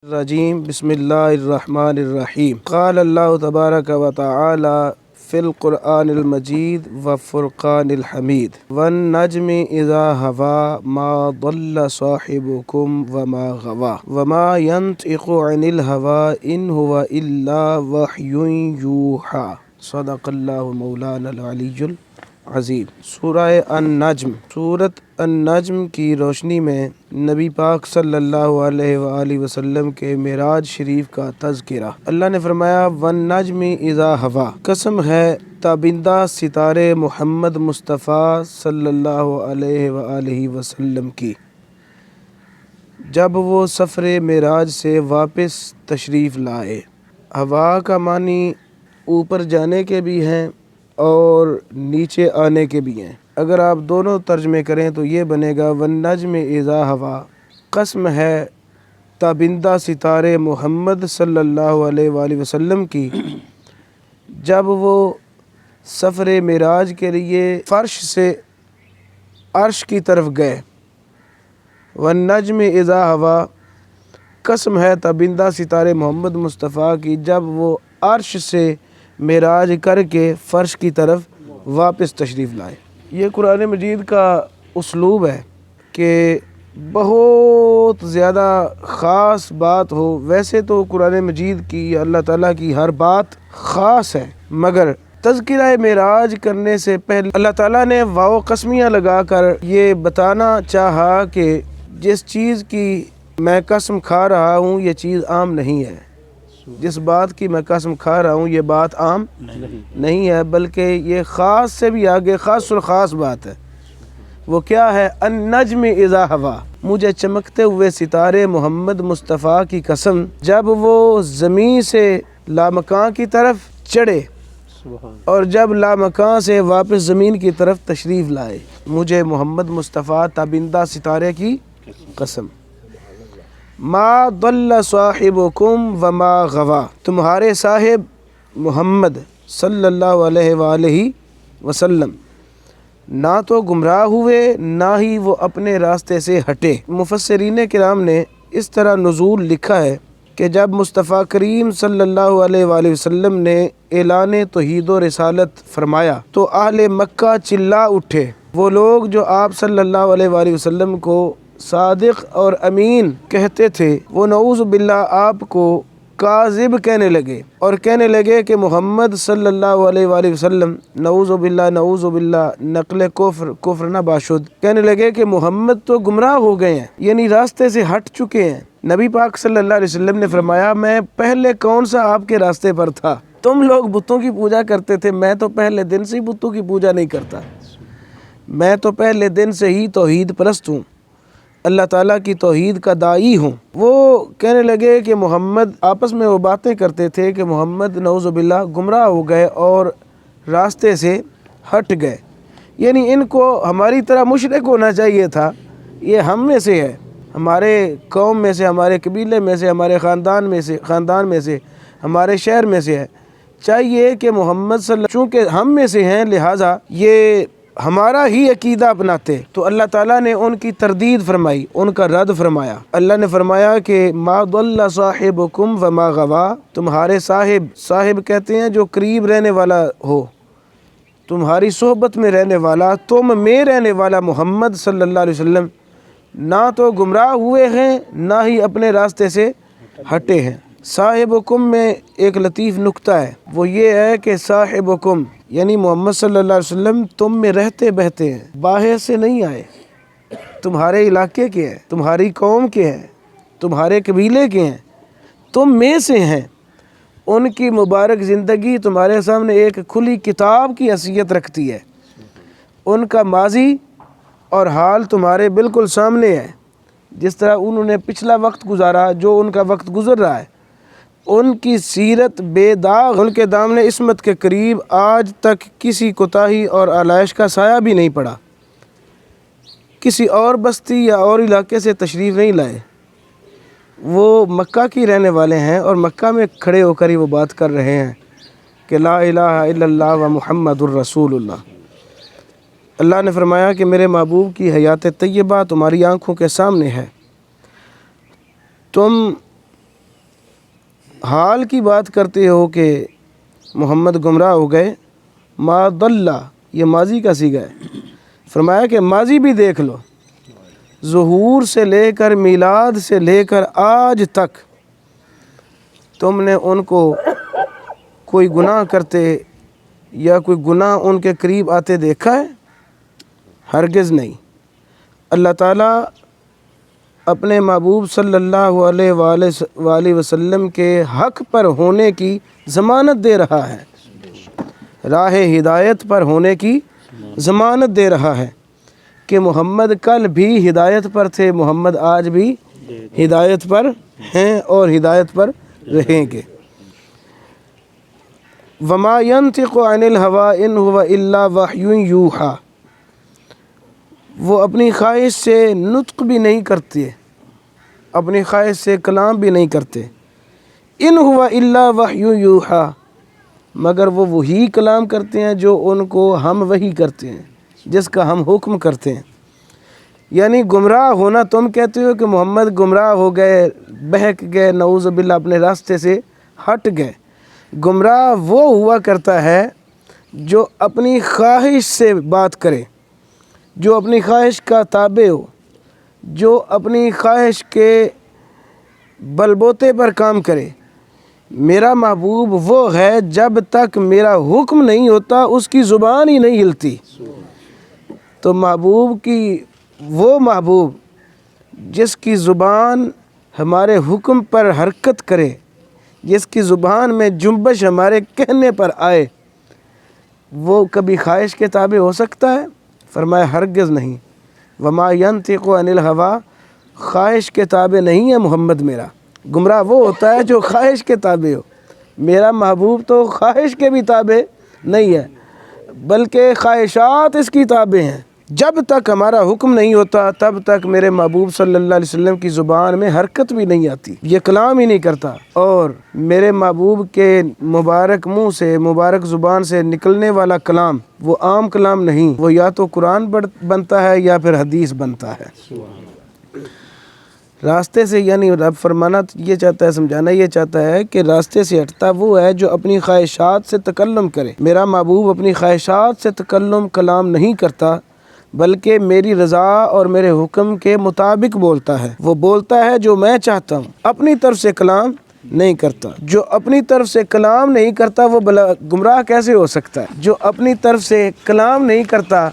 الرجیم بسم اللہ الرحمن الرحیم قال اللہ تبارک و تعالی فی القرآن المجید وفرقان الحمید والنجم اذا ہوا ما ضل صاحبکم وما غوا وما ینطق عن الہوی ان هو الا وحی یوحی صدق اللہ مولانا العلی العظیم۔ سورہ النجم، سورۃ النجم کی روشنی میں نبی پاک صلی اللہ علیہ وآلہ وسلم کے معراج شریف کا تذکرہ۔ اللہ نے فرمایا والنجم اذا ہوا، قسم ہے تابندہ ستارے محمد مصطفیٰ صلی اللہ علیہ وآلہ وسلم کی، جب وہ سفر معراج سے واپس تشریف لائے۔ ہوا کا معنی اوپر جانے کے بھی ہیں اور نیچے آنے کے بھی ہیں۔ اگر آپ دونوں ترجمے کریں تو یہ بنے گا والنجم اذا ہوا، قسم ہے تابندہ ستارے محمد صلی اللہ علیہ وآلہ وسلم کی، جب وہ سفر معراج کے لیے فرش سے عرش کی طرف گئے۔ والنجم اذا ہوا، قسم ہے تابندہ ستارے محمد مصطفیٰ کی، جب وہ عرش سے معراج کر کے فرش کی طرف واپس تشریف لائے۔ یہ قرآن مجید کا اسلوب ہے کہ بہت زیادہ خاص بات ہو۔ ویسے تو قرآن مجید کی اللہ تعالیٰ کی ہر بات خاص ہے، مگر تذکرہ معراج کرنے سے پہلے اللہ تعالیٰ نے واو قسمیاں لگا کر یہ بتانا چاہا کہ جس چیز کی میں قسم کھا رہا ہوں یہ چیز عام نہیں ہے، جس بات کی میں قسم کھا رہا ہوں یہ بات عام نہیں ہے، بلکہ یہ خاص سے بھی آگے خاص الخاص بات ہے۔ وہ کیا ہے؟ النجم اذا ہوا، مجھے چمکتے ہوئے ستارے محمد مصطفیٰ کی قسم، جب وہ زمین سے لامکان کی طرف چڑھے اور جب لامکان سے واپس زمین کی طرف تشریف لائے، مجھے محمد مصطفیٰ تابندہ ستارے کی قسم۔ ما ضل صاحبکم وما غوا، تمہارے صاحب محمد صلی اللہ علیہ وآلہ وسلم نہ تو گمراہ ہوئے نہ ہی وہ اپنے راستے سے ہٹے۔ مفسرین کرام نے اس طرح نزول لکھا ہے کہ جب مصطفیٰ کریم صلی اللہ علیہ وآلہ وسلم نے اعلان توحید و رسالت فرمایا تو اہل مکہ چلا اٹھے۔ وہ لوگ جو آپ صلی اللہ علیہ وآلہ وسلم کو صادق اور امین کہتے تھے، وہ نعوذ باللہ آپ کو کاذب کہنے لگے اور کہنے لگے کہ محمد صلی اللہ علیہ وآلہ وسلم نعوذ باللہ نقل کفر نہ باشد، کہنے لگے کہ محمد تو گمراہ ہو گئے ہیں، یعنی راستے سے ہٹ چکے ہیں۔ نبی پاک صلی اللہ علیہ وسلم نے فرمایا میں پہلے کون سا آپ کے راستے پر تھا؟ تم لوگ بتوں کی پوجا کرتے تھے، میں تو پہلے دن سے ہی بتوں کی پوجا نہیں کرتا، میں تو پہلے دن سے ہی توحید پرست ہوں، اللہ تعالیٰ کی توحید کا داعی ہوں۔ وہ کہنے لگے کہ محمد، آپس میں وہ باتیں کرتے تھے کہ محمد نعوذ باللہ گمراہ ہو گئے اور راستے سے ہٹ گئے، یعنی ان کو ہماری طرح مشرک ہونا چاہیے تھا، یہ ہم میں سے ہے، ہمارے قوم میں سے، ہمارے قبیلے میں سے، ہمارے خاندان میں سے، ہمارے شہر میں سے ہے، چاہیے کہ محمد صلی اللہ علیہ وسلم چونکہ ہم میں سے ہیں لہٰذا یہ ہمارا ہی عقیدہ اپناتے۔ تو اللہ تعالیٰ نے ان کی تردید فرمائی، ان کا رد فرمایا۔ اللہ نے فرمایا کہ ما ضل صاحبکم وما غوا، تمہارے صاحب کہتے ہیں جو قریب رہنے والا ہو، تمہاری صحبت میں رہنے والا، تم میں رہنے والا محمد صلی اللہ علیہ وسلم نہ تو گمراہ ہوئے ہیں نہ ہی اپنے راستے سے ہٹے ہیں۔ صاحبکم میں ایک لطیف نکتہ ہے، وہ یہ ہے کہ صاحبکم یعنی محمد صلی اللہ علیہ وسلم تم میں رہتے بہتے ہیں، باہر سے نہیں آئے، تمہارے علاقے کے ہیں، تمہاری قوم کے ہیں، تمہارے قبیلے کے ہیں، تم میں سے ہیں۔ ان کی مبارک زندگی تمہارے سامنے ایک کھلی کتاب کی حیثیت رکھتی ہے، ان کا ماضی اور حال تمہارے بالکل سامنے ہے، جس طرح انہوں نے پچھلا وقت گزارا، جو ان کا وقت گزر رہا ہے، ان کی سیرت بے داغ، ان کے دامن عصمت کے قریب آج تک کسی کوتاہی اور آلائش کا سایہ بھی نہیں پڑا، کسی اور بستی یا اور علاقے سے تشریف نہیں لائے۔ وہ مکہ کی رہنے والے ہیں اور مکہ میں کھڑے ہو کر ہی وہ بات کر رہے ہیں کہ لا الہ الا اللہ و محمد الرسول اللہ۔ اللہ نے فرمایا کہ میرے محبوب کی حیات طیبہ تمہاری آنکھوں کے سامنے ہے، تم حال کی بات کرتے ہو کہ محمد گمراہ ہو گئے، ما ضل یہ ماضی کا صیغہ ہے، فرمایا کہ ماضی بھی دیکھ لو، ظہور سے لے کر میلاد سے لے کر آج تک تم نے ان کو کوئی گناہ کرتے یا کوئی گناہ ان کے قریب آتے دیکھا ہے؟ ہرگز نہیں۔ اللہ تعالیٰ اپنے محبوب صلی اللہ علیہ وآلہ وسلم کے حق پر ہونے کی ضمانت دے رہا ہے، راہ ہدایت پر ہونے کی ضمانت دے رہا ہے کہ محمد کل بھی ہدایت پر تھے، محمد آج بھی ہدایت پر ہیں اور ہدایت پر رہیں گے۔ وما ينطق عن الهوى ان هو الا وحی یوحی، وہ اپنی خواہش سے نطق بھی نہیں کرتے، اپنی خواہش سے کلام بھی نہیں کرتے، ان هو الا وحی یوحی، مگر وہ وہی کلام کرتے ہیں جو ان کو ہم وحی کرتے ہیں، جس کا ہم حکم کرتے ہیں۔ یعنی گمراہ ہونا تم کہتے ہو کہ محمد گمراہ ہو گئے، بہک گئے، نعوذ باللہ اپنے راستے سے ہٹ گئے۔ گمراہ وہ ہوا کرتا ہے جو اپنی خواہش سے بات کرے، جو اپنی خواہش کا تابع ہو، جو اپنی خواہش کے بل بوتے پر کام کرے۔ میرا محبوب وہ ہے جب تک میرا حکم نہیں ہوتا اس کی زبان ہی نہیں ہلتی۔ تو محبوب کی وہ محبوب جس کی زبان ہمارے حکم پر حرکت کرے، جس کی زبان میں جنبش ہمارے کہنے پر آئے، وہ کبھی خواہش کے تابع ہو سکتا ہے؟ فرمایا ہرگز نہیں۔ وما ينطق عن الهوى، خواہش کے تابع نہیں ہے محمد میرا۔ گمراہ وہ ہوتا ہے جو خواہش کے تابع ہو، میرا محبوب تو خواہش کے بھی تابع نہیں ہے بلکہ خواہشات اس کی تابع ہیں۔ جب تک ہمارا حکم نہیں ہوتا تب تک میرے محبوب صلی اللہ علیہ وسلم کی زبان میں حرکت بھی نہیں آتی، یہ کلام ہی نہیں کرتا۔ اور میرے محبوب کے مبارک منہ سے، مبارک زبان سے نکلنے والا کلام وہ عام کلام نہیں، وہ یا تو قرآن بنتا ہے یا پھر حدیث بنتا ہے۔ راستے سے، یعنی رب فرمانا یہ چاہتا ہے، سمجھانا یہ چاہتا ہے کہ راستے سے ہٹتا وہ ہے جو اپنی خواہشات سے تکلم کرے۔ میرا محبوب اپنی خواہشات سے تکلم کلام نہیں کرتا بلکہ میری رضا اور میرے حکم کے مطابق بولتا ہے۔ وہ بولتا ہے جو میں چاہتا ہوں، اپنی طرف سے کلام نہیں کرتا۔ جو اپنی طرف سے کلام نہیں کرتا وہ بلا گمراہ کیسے ہو سکتا ہے؟ جو اپنی طرف سے کلام نہیں کرتا،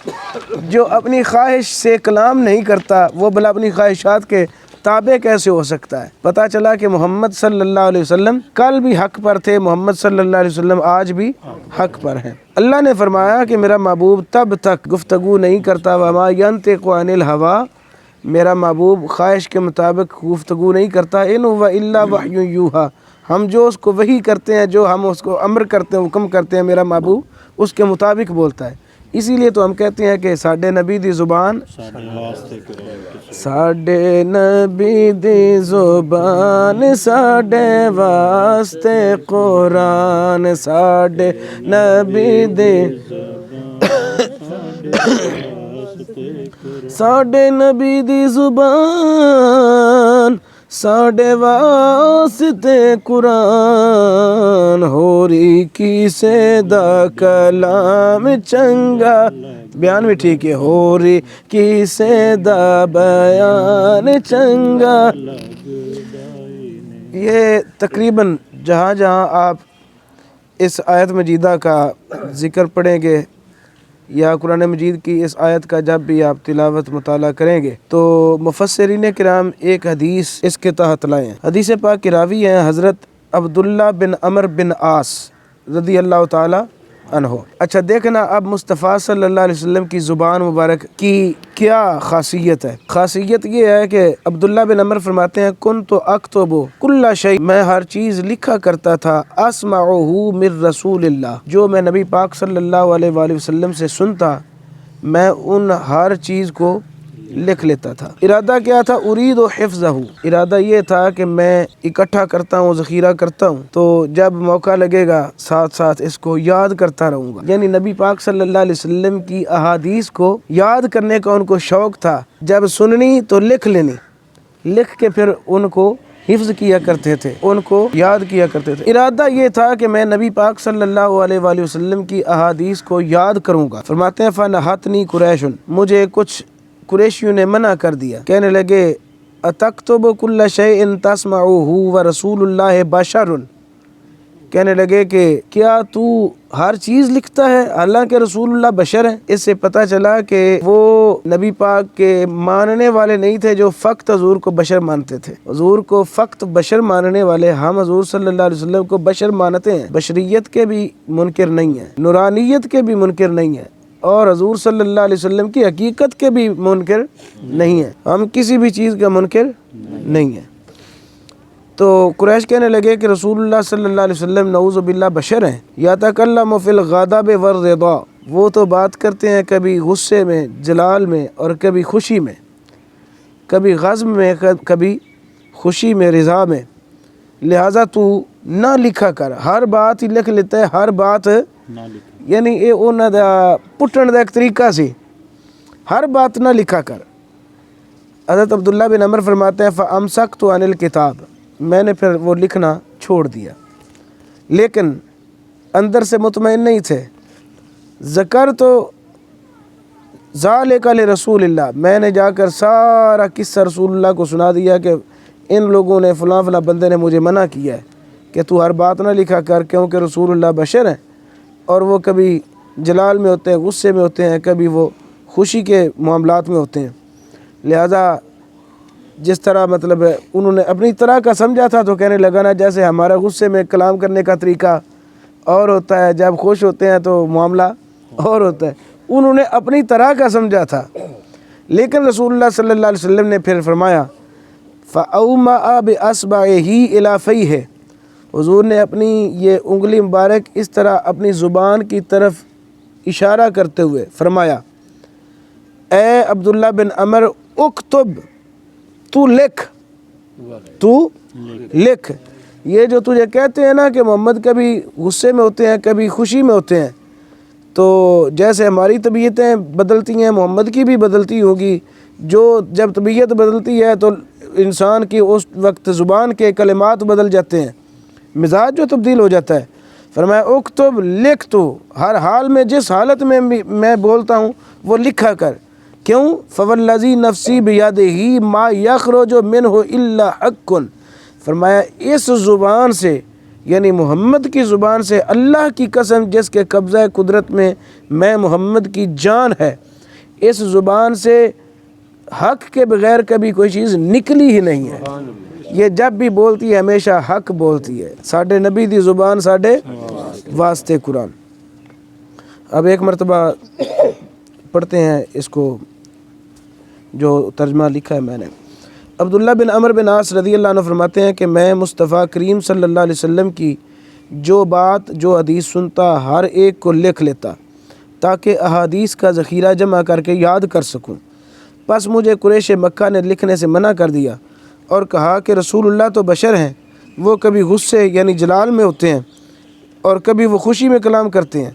جو اپنی خواہش سے کلام نہیں کرتا، وہ بلا اپنی خواہشات کے تابع کیسے ہو سکتا ہے؟ پتہ چلا کہ محمد صلی اللہ علیہ وسلم کل بھی حق پر تھے، محمد صلی اللہ علیہ وسلم آج بھی حق پر ہیں۔ اللہ نے فرمایا کہ میرا محبوب تب تک گفتگو نہیں کرتا، وما ينطق عن الهوى، میرا محبوب خواہش کے مطابق گفتگو نہیں کرتا، ان هو الا وحی یوحی، ہم جو اس کو وحی کرتے ہیں، جو ہم اس کو امر کرتے ہیں، حکم کرتے ہیں، میرا محبوب اس کے مطابق بولتا ہے۔ اسی لیے تو ہم کہتے ہیں کہ ساڈے نبی دی زبان، ساڈے نبی دی زبان، ساڈے واسطے قرآن، ساڈے نبی دی ساڈے نبی دی زبان، ساڈے واسطے قرآن، ہوری کسے دا کلام چنگا، بیان بھی ٹھیک ہے، ہوری کسے دا بیان چنگا۔ یہ تقریباً جہاں جہاں آپ اس آیت مجیدہ کا ذکر پڑھیں گے یا قرآن مجید کی اس آیت کا جب بھی آپ تلاوت مطالعہ کریں گے تو مفسرین کرام ایک حدیث اس کے تحت لائے ہیں۔ حدیث پاک کے راوی ہیں حضرت عبداللہ بن عمر بن عاص رضی اللہ تعالی عنہ۔ اچھا دیکھنا اب مصطفیٰ صلی اللہ علیہ وسلم کی زبان مبارک کی کیا خاصیت ہے۔ خاصیت یہ ہے کہ عبداللہ بن عمر فرماتے ہیں کنت اکتب کل شیء، میں ہر چیز لکھا کرتا تھا، اسمعہ من رسول اللہ، جو میں نبی پاک صلی اللہ علیہ وآلہ وسلم سے سنتا میں ان ہر چیز کو لکھ لیتا تھا۔ ارادہ کیا تھا؟ ارید و حفظہ، ارادہ یہ تھا کہ میں اکٹھا کرتا ہوں، ذخیرہ کرتا ہوں، تو جب موقع لگے گا ساتھ ساتھ اس کو یاد کرتا رہوں گا۔ یعنی نبی پاک صلی اللہ علیہ وسلم کی احادیث کو یاد کرنے کا ان کو شوق تھا، جب سننی تو لکھ لینی، لکھ کے پھر ان کو حفظ کیا کرتے تھے، ان کو یاد کیا کرتے تھے۔ ارادہ یہ تھا کہ میں نبی پاک صلی اللہ علیہ وآلہ وسلم کی احادیث کو یاد کروں گا۔ فرماتے ہیں فَنَحَتْنِي قُرَيْشٌ، مجھے کچھ قریشیوں نے منع کر دیا، کہنے لگے اَتَكْتُبُ كُلَّ شَيْءٍ تَسْمَعُهُ وَرَسُولُ اللَّهِ بَشَرٌ، کہنے لگے کہ کیا تو ہر چیز لکھتا ہے حالانکہ رسول اللہ بشر ہیں۔ اس سے پتہ چلا کہ وہ نبی پاک کے ماننے والے نہیں تھے جو فقط حضور کو بشر مانتے تھے۔ حضور کو فقط بشر ماننے والے ہم حضور صلی اللہ علیہ وسلم کو بشر مانتے ہیں، بشریت کے بھی منکر نہیں ہیں، نورانیت کے بھی منکر نہیں ہیں، اور حضور صلی اللہ علیہ وسلم کی حقیقت کے بھی منکر نہیں ہیں، ہم کسی بھی چیز کا منکر نہیں ہیں۔ تو قریش کہنے لگے کہ رسول اللہ صلی اللہ علیہ وسلم نعوذ باللہ بشر ہیں، یتکلم فی الغضب والرضا، وہ تو بات کرتے ہیں کبھی غصے میں، جلال میں، اور کبھی خوشی میں، کبھی غضب میں، کبھی خوشی میں، رضا میں، لہٰذا تو نہ لکھا کر، ہر بات ہی لکھ لیتا ہے، ہر بات یعنی یہ انہوں دا پٹن دا ایک طریقہ سی، ہر بات نہ لکھا کر۔ حضرت عبداللہ بن عمر فرماتے ہیں فَأَمْسَكْتُ عَنِ الْكِتَابِ، میں نے پھر وہ لکھنا چھوڑ دیا، لیکن اندر سے مطمئن نہیں تھے۔ ذکرت ذالک لرسول اللہ، میں نے جا کر سارا قصہ رسول اللہ کو سنا دیا کہ ان لوگوں نے فلاں فلاں بندے نے مجھے منع کیا ہے کہ تو ہر بات نہ لکھا کر، کیونکہ رسول اللہ بشر ہیں اور وہ کبھی جلال میں ہوتے ہیں، غصے میں ہوتے ہیں، کبھی وہ خوشی کے معاملات میں ہوتے ہیں، لہذا جس طرح مطلب انہوں نے اپنی طرح کا سمجھا تھا تو کہنے لگا نا جیسے ہمارا غصے میں کلام کرنے کا طریقہ اور ہوتا ہے، جب خوش ہوتے ہیں تو معاملہ اور ہوتا ہے، انہوں نے اپنی طرح کا سمجھا تھا۔ لیکن رسول اللہ صلی اللہ علیہ وسلم نے پھر فرمایا فَأَوْمَأَ بِأَصْبَعِهِ إِلَىٰ فَيْهِ، حضور نے اپنی یہ انگلی مبارک اس طرح اپنی زبان کی طرف اشارہ کرتے ہوئے فرمایا اے عبداللہ بن عمر اکتب، تو لکھ، تو لکھ۔ یہ جو تجھے کہتے ہیں نا کہ محمد کبھی غصے میں ہوتے ہیں، کبھی خوشی میں ہوتے ہیں، تو جیسے ہماری طبیعتیں بدلتی ہیں محمد کی بھی بدلتی ہوگی، جو جب طبیعت بدلتی ہے تو انسان کی اس وقت زبان کے کلمات بدل جاتے ہیں، مزاج جو تبدیل ہو جاتا ہے۔ فرمایا اکتب، لکھ، تو ہر حال میں جس حالت میں میں بولتا ہوں وہ لکھا کر، کیوں؟ فوالذی نفسی بیدہ ما یخرج منہ الا حق، فرمایا اس زبان سے یعنی محمد کی زبان سے اللہ کی قسم جس کے قبضہ قدرت میں محمد کی جان ہے، اس زبان سے حق کے بغیر کبھی کوئی چیز نکلی ہی نہیں ہے، یہ جب بھی بولتی ہے ہمیشہ حق بولتی ہے، ساڈے نبی دی زبان ساڈے واسطے قرآن۔ اب ایک مرتبہ پڑھتے ہیں اس کو جو ترجمہ لکھا ہے میں نے۔ عبداللہ بن عمر بن عاص رضی اللہ عنہ فرماتے ہیں کہ میں مصطفیٰ کریم صلی اللہ علیہ وسلم کی جو بات جو حدیث سنتا ہر ایک کو لکھ لیتا تاکہ احادیث کا ذخیرہ جمع کر کے یاد کر سکوں۔ پس مجھے قریش مکہ نے لکھنے سے منع کر دیا اور کہا کہ رسول اللہ تو بشر ہیں، وہ کبھی غصے یعنی جلال میں ہوتے ہیں اور کبھی وہ خوشی میں کلام کرتے ہیں،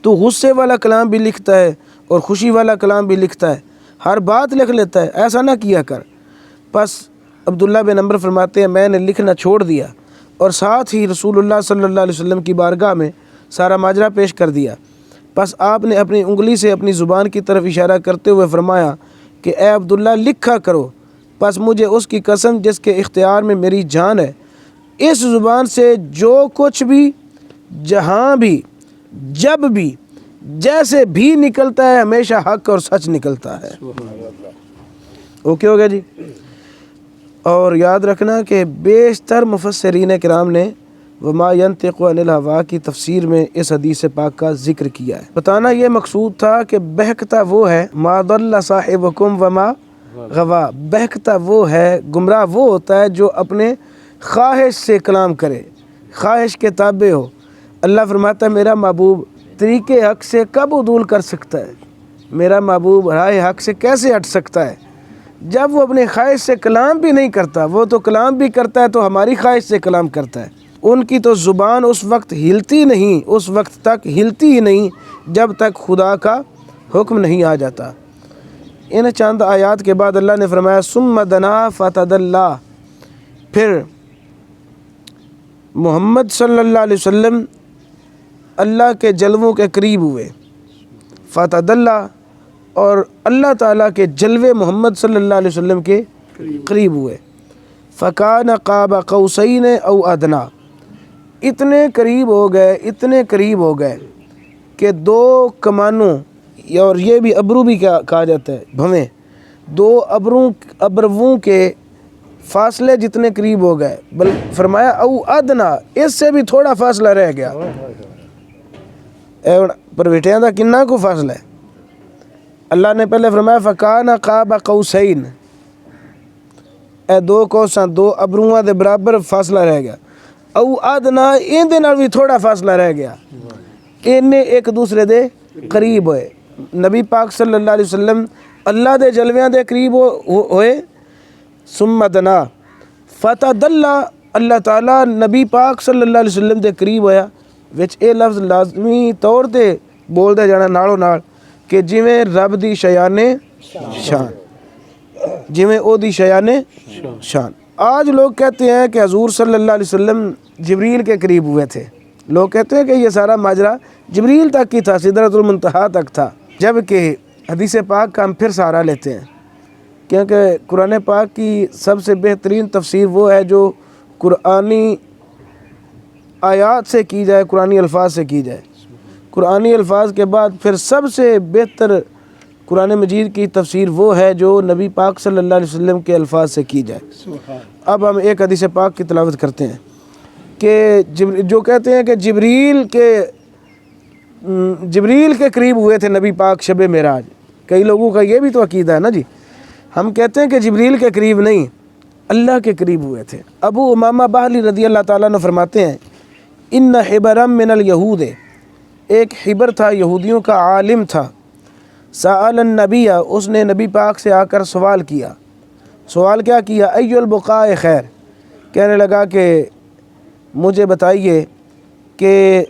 تو غصے والا کلام بھی لکھتا ہے اور خوشی والا کلام بھی لکھتا ہے، ہر بات لکھ لیتا ہے، ایسا نہ کیا کر۔ پس عبداللہ بن عمر فرماتے ہیں میں نے لکھنا چھوڑ دیا اور ساتھ ہی رسول اللہ صلی اللہ علیہ وسلم کی بارگاہ میں سارا ماجرا پیش کر دیا۔ پس آپ نے اپنی انگلی سے اپنی زبان کی طرف اشارہ کرتے ہوئے فرمایا کہ اے عبداللہ لکھا کرو، پس مجھے اس کی قسم جس کے اختیار میں میری جان ہے، اس زبان سے جو کچھ بھی جہاں بھی جب بھی جیسے بھی نکلتا ہے ہمیشہ حق اور سچ نکلتا ہے۔ اوکے ہو گیا جی۔ اور یاد رکھنا کہ بیشتر مفسرین کرام نے وما ینطق عن الہوا کی تفسیر میں اس حدیث پاک کا ذکر کیا ہے۔ بتانا یہ مقصود تھا کہ بہکتا وہ ہے ما ضل صاحبکم وما غوا، بہکتا وہ ہے، گمراہ وہ ہوتا ہے جو اپنے خواہش سے کلام کرے، خواہش کے تابع ہو۔ اللہ فرماتا ہے میرا محبوب طریقے حق سے کب عدول کر سکتا ہے، میرا محبوب رائے حق سے کیسے ہٹ سکتا ہے؟ جب وہ اپنے خواہش سے کلام بھی نہیں کرتا، وہ تو کلام بھی کرتا ہے تو ہماری خواہش سے کلام کرتا ہے۔ ان کی تو زبان اس وقت ہلتی نہیں، اس وقت تک ہلتی ہی نہیں جب تک خدا کا حکم نہیں آ جاتا۔ ان چند آیات کے بعد اللہ نے فرمایا ثم دنا فتدلی، پھر محمد صلی اللہ علیہ وسلم اللہ کے جلووں کے قریب ہوئے، فتدلی، اور اللہ تعالیٰ کے جلوے محمد صلی اللہ علیہ وسلم کے قریب ہوئے، فکان قاب قوسین او ادنا، اتنے قریب ہو گئے کہ دو کمانوں، اور یہ بھی ابرو بھی کہا جاتا ہے، بھویں، دو ابرووں کے فاصلے جتنے قریب ہو گئے، بل فرمایا او ادنا، اس سے بھی تھوڑا فاصلہ رہ گیا۔ پر بیٹیاں دا کننا کو فاصلہ ہے؟ اللہ نے پہلے فرمایا فکان قاب قوسین، اے دو کوساں، دو ابروਆਂ دے برابر فاصلہ رہ گیا، او ادنا، ان دے نال بھی تھوڑا فاصلہ رہ گیا، انہیں ایک دوسرے دے قریب ہوئے۔ نبی پاک صلی اللہ علیہ وسلم اللہ دے جلویاں دے قریب ہوئے، ثم دنا فتدلی، اللہ تعالیٰ نبی پاک صلی اللہ علیہ وسلم دے قریب ہویا، وچ اے لفظ لازمی طور تے بول دے جانا نالو نال کہ جویں رب دی شیانے شان، جویں او دی شیانے شان۔ آج لوگ کہتے ہیں کہ حضور صلی اللہ علیہ وسلم جبریل کے قریب ہوئے تھے، لوگ کہتے ہیں کہ یہ سارا ماجرا جبریل تک کی تھا، سدرۃ المنتہا تک تھا، جبکہ حدیث پاک کا ہم پھر سہارا لیتے ہیں، کیونکہ قرآن پاک کی سب سے بہترین تفسیر وہ ہے جو قرآنی آیات سے کی جائے، قرآنی الفاظ سے کی جائے۔ قرآنی الفاظ کے بعد پھر سب سے بہتر قرآن مجید کی تفسیر وہ ہے جو نبی پاک صلی اللہ علیہ وسلم کے الفاظ سے کی جائے۔ اب ہم ایک حدیث پاک کی تلاوت کرتے ہیں کہ جو کہتے ہیں کہ جبریل کے قریب ہوئے تھے نبی پاک شب معراج، کئی لوگوں کا یہ بھی تو عقیدہ ہے نا جی، ہم کہتے ہیں کہ جبریل کے قریب نہیں، اللہ کے قریب ہوئے تھے۔ ابو امامہ باہلی رضی اللہ تعالیٰ عنہ فرماتے ہیں ان حبرا من الیہود، ایک حبر تھا، یہودیوں کا عالم تھا، سأل النبی، اس نے نبی پاک سے آ کر سوال کیا۔ سوال کیا کیا؟ ای البقاء خیر، کہنے لگا کہ مجھے بتائیے کہ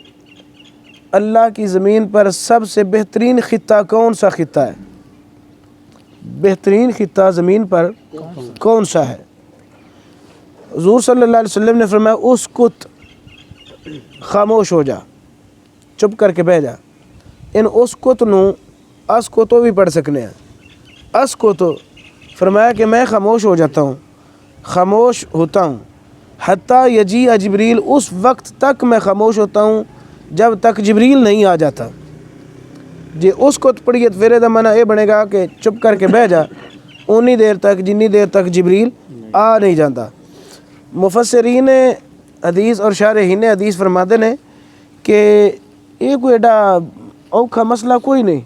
اللہ کی زمین پر سب سے بہترین خطہ کون سا خطہ ہے؟ بہترین خطہ زمین پر کون سا ہے؟ حضور صلی اللہ علیہ وسلم نے فرمایا اسکت، خاموش ہو جا، چپ کر کے بہ جا۔ ان اسکت نو اس کو تو بھی پڑھ سکنے ہیں، اس کو تو فرمایا کہ میں خاموش ہو جاتا ہوں، خاموش ہوتا ہوں، حتیٰ یجیء جبریل، اس وقت تک میں خاموش ہوتا ہوں جب تک جبریل نہیں آ جاتا۔ جی اس کو پڑھیے تو پھر دا منع یہ بنے گا کہ چپ کر کے بہ جا، اونی دیر تک جنی دیر تک جبریل آ نہیں جاتا۔ مفسرین حدیث اور شارحین حدیث فرماتے ہیں کہ یہ کوئی ایڈا اوکھا مسئلہ کوئی نہیں،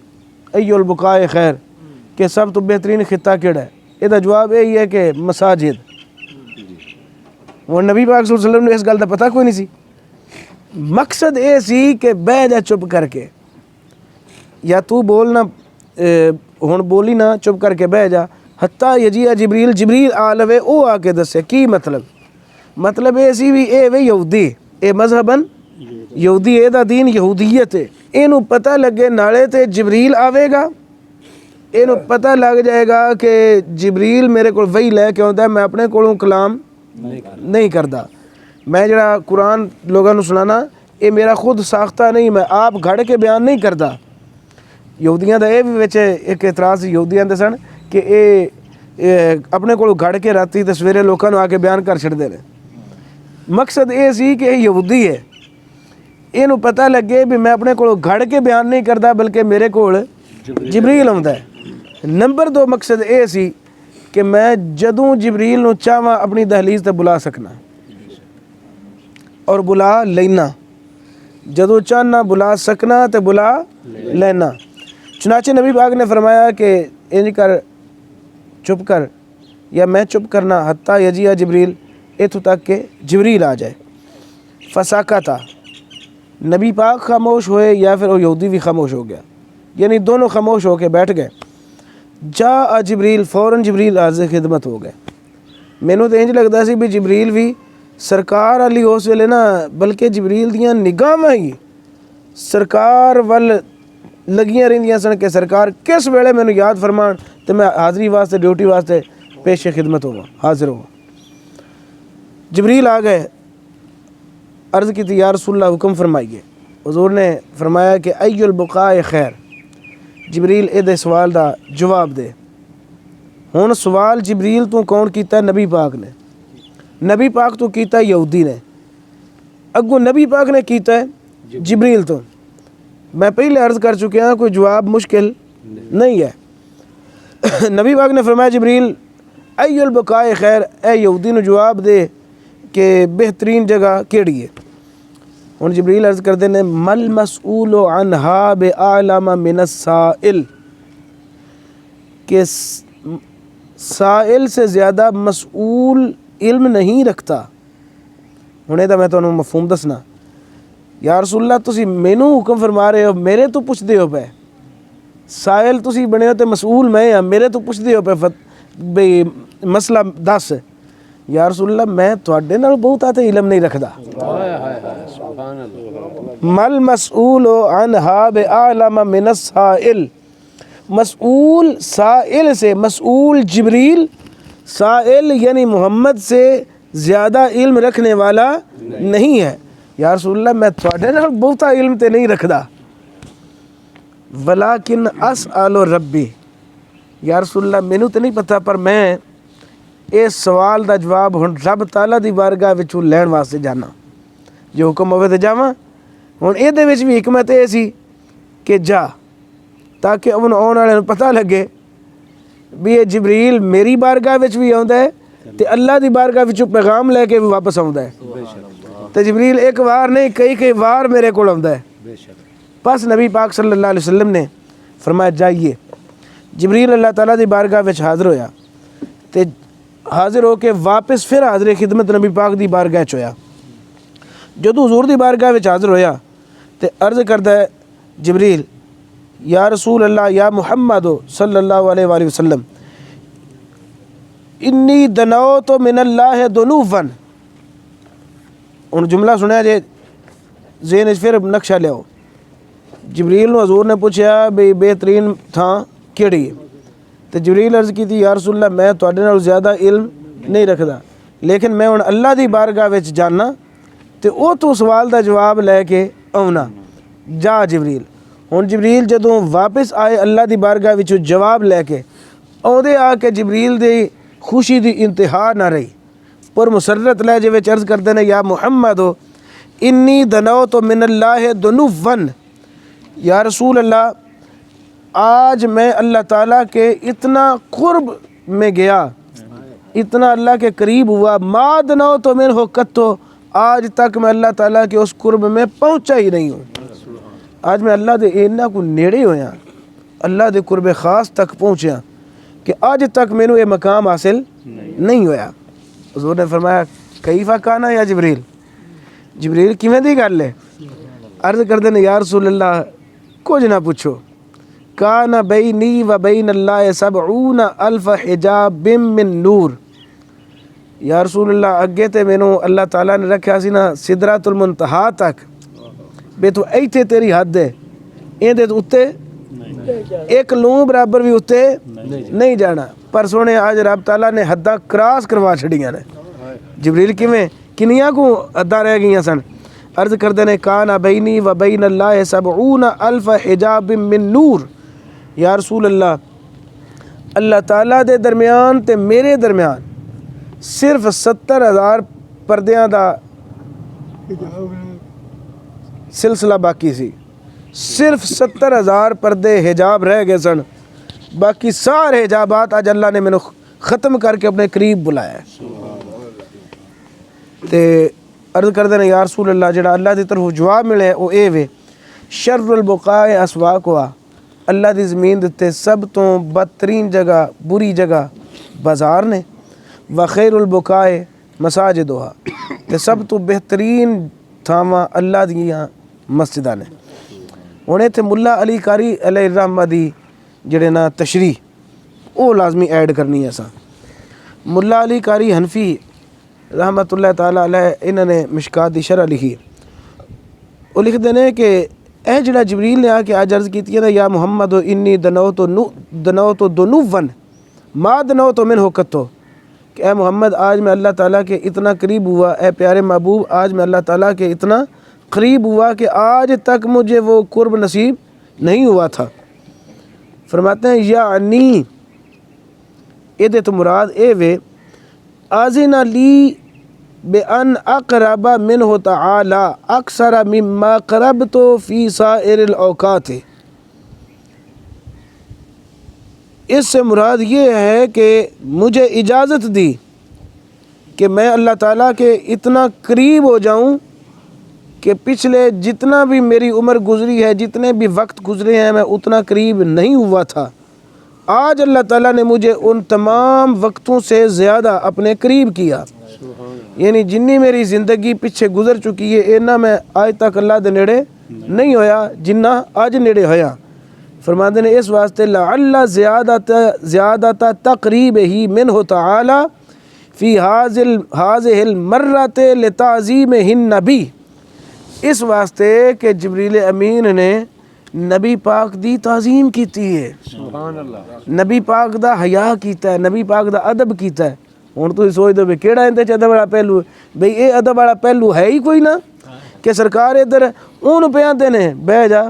ای البقاء خیر، کہ سب تو بہترین خطہ کیڑا ہے، یہ جواب یہی ہے کہ مساجد۔ وہ نبی پاک صلی اللہ علیہ وسلم نے اس گل کا پتہ کوئی نہیں سی، مقصد یہ سی کہ بہ جا چپ کر کے، یا تو بولنا ہن بولی نہ، چپ کر کے بہ جا، حتیٰ یجیء جبریل، جبریل آ لوے، او آ کے دسے کی مطلب یہ سی بھی اے وے یہودی، اے مذہباً یہودی، اے دا دین یہودیت ہے، اینو پتہ لگے نالے تے جبریل آوے گا، اینو پتہ لگ جائے گا کہ جبریل میرے کو وہی لے کے آتا ہے، میں اپنے کولوں کلام نہیں کردا، میں جڑا قرآن لوگوں نو سنانا یہ میرا خود ساختہ نہیں، میں آپ گھڑ کے بیان نہیں کردا۔ یہودیاں دا یہ بھی وچ ایک اعتراض یہودیاں دے سن کہ اے اپنے کولوں گھڑ کے راتی تے سویرے لوکاں نو آ کے بیان کر چھڑدے نے۔ مقصد یہ سی کہ یہ یہودی ہے، اینو پتہ لگے بھی میں اپنے کولوں گھڑ کے بیان نہیں کردا بلکہ میرے کول جبریل آوندا ہے۔ نمبر 2 مقصد یہ سی کہ میں جدوں جبریل نو چاہواں اپنی دہلیز تے بلا سکنا اور بلا لینا، جدوں چاہنا بلا سکنا تے بلا لینا۔ چنانچہ نبی پاک نے فرمایا کہ انج کر، چپ کر، یا میں چپ کرنا، حتیٰ یجیء جبریل، اتھوں تک کہ جبریل آ جائے۔ فسکتا، نبی پاک خاموش ہوئے یا پھر وہ یہودی بھی خاموش ہو گیا، یعنی دونوں خاموش ہو کے بیٹھ گئے۔ جا جبریل، فوراً جبریل حاضر خدمت ہو گئے۔ مینوں تو انج لگدا سی بھی جبریل بھی سرکار علی اس ویلے نا، بلکہ جبریل دیاں نگاہاں ہی سرکار ول لگیاں رہندیاں سن کہ سرکار کس ویلے مینوں یاد فرمان تے میں حاضری واسطے، ڈیوٹی واسطے پیش خدمت ہوا، حاضر ہوا۔ جبریل آ گئے، عرض کی تھی یا رسول اللہ حکم فرمائیے۔ حضور نے فرمایا کہ ای البقاء خیر، جبریل اے سوال دا جواب دے۔ ہن سوال جبریل تو کون کیتا ہے؟ نبی پاک نے۔ نبی پاک تو کیتا ہے یہودی نے، اگوں نبی پاک نے کیتا ہے جبریل تو۔ میں پہلے عرض کر چکیا کوئی جواب مشکل نہیں ہے۔ نبی پاک نے فرمایا جبریل ای البقاء خیر، اے یہودی نو جواب دے کہ بہترین جگہ کیڑی ہے۔ ہن جبریل عرض کردے نے مل مسئول عنہا بعلم من السائل، کہ سائل سے زیادہ مسئول علم نہیں رکھتا۔ ہن یہ میں تمہیں مفہوم دسنا، یا رسول اللہ تسی مینوں حکم فرما رہے ہو، میرے تو پوچھ دے ہو پہ، سائل تسی بنے ہو تے مسئول میں ہاں، میرے تو پوچھ دے ہو پہ بھئی مسئلہ دس۔ یا رسول اللہ میں تواڈے نال بہت آتے علم نہیں رکھدا۔ مل مسئول عنہا بعلم من السائل، مسئول سائل سے، مسئول جبریل، سائل یعنی محمد سے زیادہ علم رکھنے والا نہیں ہے۔ یا رسول اللہ میں تواڈے نال بہتا علم تے نہیں رکھدا، ولیکن اسأل ربی، یا رسول اللہ مینوں تے نہیں پتہ، پر میں اس سوال دا جواب ہن رب تعالیٰ دی بارگاہ وچوں لین واسطے جانا، جو حکم ہوئے تے جاواں۔ ہن اے دے وچ بھی حکمت اے سی کہ جا، تاکہ ان آن والے پتہ لگے بھی یہ جبریل میری بارگاہ وچ بھی آوندا ہے تے اللہ دی بارگاہ وچوں پیغام لے کے بھی واپس آوندا ہے۔ تے جبریل ایک وار نہیں کئی وار میرے کول آوندا ہے۔ پس نبی پاک صلی اللہ علیہ وسلم نے فرمایا جائیے۔ جبریل اللہ تعالیٰ دی بارگاہ وچ حاضر ہویا تے حاضر ہو کے واپس پھر حاضر خدمت نبی پاک دی بارگاہ چ ہویا۔ جدو حضور دی بارگاہ وچ حاضر ہویا تے عرض کردا ہے جبریل یا رسول اللہ یا محمد صلی اللہ علیہ وآلہ وسلم انی دنوت من اللہ دنوفا۔ ان جملہ سنیا جے ذہن پھر نقشہ لیاؤ۔ جبریل نو حضور نے پوچھا بے بہترین تھاں کیڑی ہے، تے جبریل عرض کی تھی یا رسول اللہ میں تواڈے نال زیادہ علم نہیں رکھدا، لیکن میں ہن اللہ دی بارگاہ وچ جانا تے او تو سوال دا جواب لے کے آونا، جا جبریل۔ ہن جبریل جدوں واپس آئے اللہ دی بارگاہ وچوں جواب لے کے، اودے آ کے جبریل دی خوشی دی انتہا نہ رہی، پر مسرت لہجے وچ عرض کردے نے یا محمد انی دنوت من اللہ دنوا، یا رسول اللہ آج میں اللہ تعالیٰ کے اتنا قرب میں گیا، اتنا اللہ کے قریب ہوا، ما دنوت منہ قط، آج تک میں اللہ تعالیٰ کے اس قرب میں پہنچا ہی نہیں ہوں۔ آج میں اللہ دے اینا کو نیڑے ہویا، اللہ دے قرب خاص تک پہنچیا کہ آج تک میں نے یہ مقام حاصل نہیں ہویا۔ حضور نے فرمایا کیفا کانا یا جبریل، جبریل کیویں دی گل ہے؟ عرض کردے نے یا رسول اللہ کچھ نہ پوچھو، کان بینی و بین اللہ 70,000 حجاب من نور۔ یا رسول اللہ اگے تے مینوں اللہ تعالیٰ نے رکھیا سی نا سدرۃ المنتہا تک، بے تو ایتھے تیری حد ہے، این دے اتے ایک لوں برابر بھی اتے نہیں جانا، پر سونے آج رب تعالیٰ نے حداں کراس کروا چھڑیاں نے۔ جبریل کیویں کنیاں کو حداں رہ گئیاں سن؟ عرض کردے نے کان بینی و بین اللہ 70,000 حجاب من نور۔ یا رسول اللہ اللہ تعالیٰ دے درمیان تے میرے درمیان صرف 70,000 پردیاں دا سلسلہ باقی سی، صرف 70,000 پردے حجاب رہ گئے سن، باقی سارے حجابات آج اللہ نے مینوں ختم کر کے اپنے قریب بلایا ہے۔ تے عرض کردے نے یا رسول اللہ جڑا اللہ دی طرف جواب ملے او اے وے شر البقاء اسواقها، اللہ دی زمین دے سب تو بدترین جگہ بری جگہ بازار نے، وخیر البقاء مساجدها، تے سب تو بہترین تھاواں اللہ دیاں مسجداں نے۔ ہن ایتھے ملا علی قاری علیہ الرحمہ دی جڑے نا تشریح او لازمی ایڈ کرنی ہے اساں۔ ملا علی قاری حنفی رحمت اللہ تعالیٰ علیہ انہوں نے مشکات دی شرح لکھی، وہ لکھ دینے کہ اے جڑا جبریل نے آ کے آج عرض کیتی ہے یا محمد انی دنوت دنوا ما دنوت منہ قط، کہ اے محمد آج میں اللہ تعالیٰ کے اتنا قریب ہوا، اے پیارے محبوب آج میں اللہ تعالیٰ کے اتنا قریب ہوا کہ آج تک مجھے وہ قرب نصیب نہیں ہوا تھا۔ فرماتے ہیں یعنی یہ تو مراد اے وے آذن لی بأن اقرب منہ تعالی اکثر مما قربت فی سائر الاوقات۔ اس سے مراد یہ ہے کہ مجھے اجازت دی کہ میں اللہ تعالیٰ کے اتنا قریب ہو جاؤں کہ پچھلے جتنا بھی میری عمر گزری ہے، جتنے بھی وقت گزرے ہیں، میں اتنا قریب نہیں ہوا تھا۔ آج اللہ تعالیٰ نے مجھے ان تمام وقتوں سے زیادہ اپنے قریب کیا، یعنی جنی میری زندگی پیچھے گزر چکی ہے اینا میں آج تک اللہ دے نیڑے نہیں ہویا جنہ آج نیڑے ہویا۔ فرماتے ہیں اس واسطے لعل زیادت تقریب ہی منہ تعالی فی ہذہ المرۃ لتعظیمہ النبی، اس واسطے کہ جبریل امین نے نبی پاک دی تعظیم کیتی ہے، سبحان اللہ، نبی پاک دا حیا کیتا ہے، نبی پاک دا ادب کیتا ہے۔ ہن تسی سوچ دو بھی کیڑا اندے چ ادب والا پہلو ہے؟ بھئی اے ادب والا پہلو ہے ہی کوئی نہ کہ سرکار ادھر اون پہ آندے نے بہ جا